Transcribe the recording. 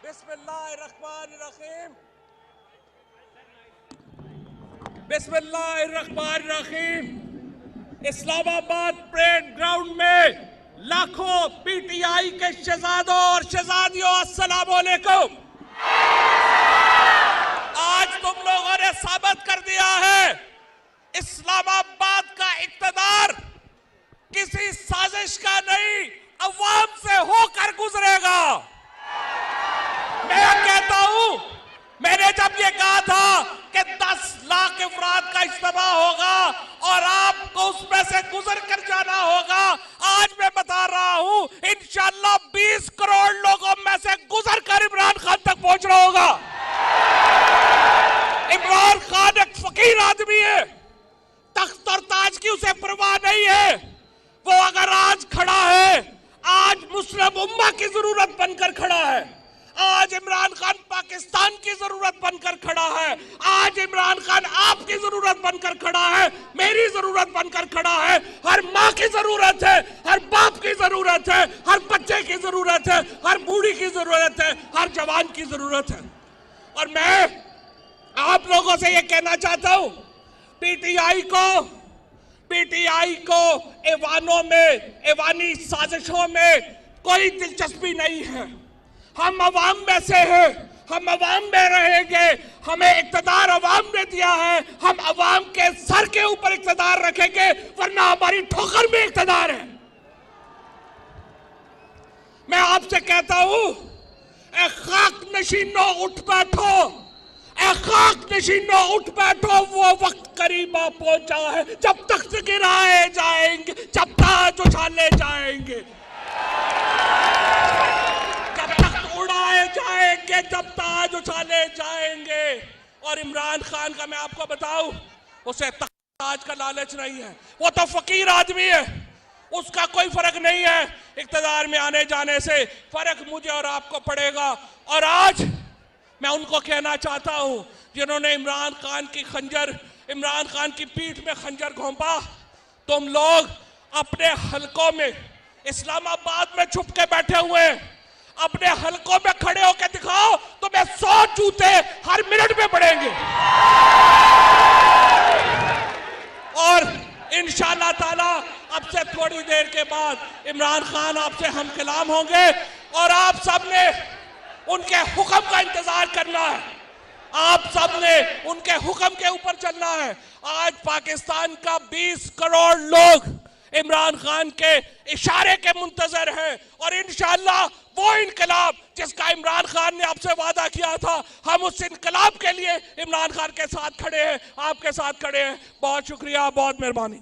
बिस्मिल्लाहिर्रहमानिर्रहीम। बिस्मिल्लाहिर्रहमानिर्रहीम। Islamabad parade ground में लाखों पीटीआई के शहजादों और शहजादियों, अस्सलाम वालेकुम। आज तुम लोगों ने साबित कर दिया है इस्लामाबाद का इक़्तिदार किसी साजिश का नहीं, अवाम से होकर गुजरेगा। मैं कहता हूं, मैंने जब ये कहा था कि 10 लाख अफराद का इज्तिमा होगा और आपको उसमें से गुजर कर जाना होगा, आज मैं बता रहा हूं इंशाअल्लाह 20 करोड़ लोगों में से गुजर कर इमरान खान तक पहुंचना होगा। इमरान खान एक फकीर आदमी है, तख्त और ताज की उसे परवाह नहीं है। वो अगर आज खड़ा है, आज मुस्लिम उम्मा की जरूरत बनकर खड़ा है, आज इमरान खान पाकिस्तान की जरूरत बनकर खड़ा है, आज इमरान खान आपकी जरूरत बनकर खड़ा है, मेरी जरूरत बनकर खड़ा है, हर माँ की जरूरत है, हर बाप की जरूरत है, हर बच्चे की जरूरत है, हर बूढ़ी की जरूरत है, हर जवान की जरूरत है। और मैं आप लोगों से यह कहना चाहता हूं, पीटीआई को ऐवानों में, ऐवानी साजिशों में कोई दिलचस्पी नहीं है। हम अवाम में से हैं, हम अवाम में रहेंगे, हमें इक़्तिदार अवाम ने दिया है, हम अवाम के सर के ऊपर इक़्तिदार रखेंगे, वरना हमारी ठोकर में इक़्तिदार है। मैं आपसे कहता हूं, ए खाक नशीनों उठ बैठो, ए खाक नशीनों उठ बैठो, वो वक्त करीबा पहुंचा है जब तख्त गिराए जाएंगे, जब ताज उछाले जाएंगे, जब ताज उछाले जाएंगे। और इमरान खान का मैं आपको बताऊं, उसे ताज का लालच नहीं है, वो तो फकीर आदमी है, उसका कोई फर्क नहीं है इक़्तिदार में आने जाने से, फर्क मुझे और आपको पड़ेगा। और आज मैं उनको कहना चाहता हूं जिन्होंने इमरान खान की पीठ में खंजर घोंपा, तुम लोग अपने हलकों में इस्लामाबाद में छुप के बैठे हुए, अपने हलकों में खड़े होकर दिखाओ, तो मैं 100 जूते हर मिनट में पड़ेंगे। और इंशाअल्लाह ताला अब से थोड़ी देर के बाद इमरान खान आपसे हम कलाम होंगे और आप सबने उनके हुक्म का इंतजार करना है, आप सबने उनके हुक्म के ऊपर चलना है। आज पाकिस्तान का 20 करोड़ लोग इमरान खान के इशारे के मुंतजर हैं और इंशाअल्लाह वो इनकलाब जिसका इमरान खान ने आपसे वादा किया था, हम उस इनकलाब के लिए इमरान खान के साथ खड़े हैं, आपके साथ खड़े हैं। बहुत शुक्रिया, बहुत मेहरबानी।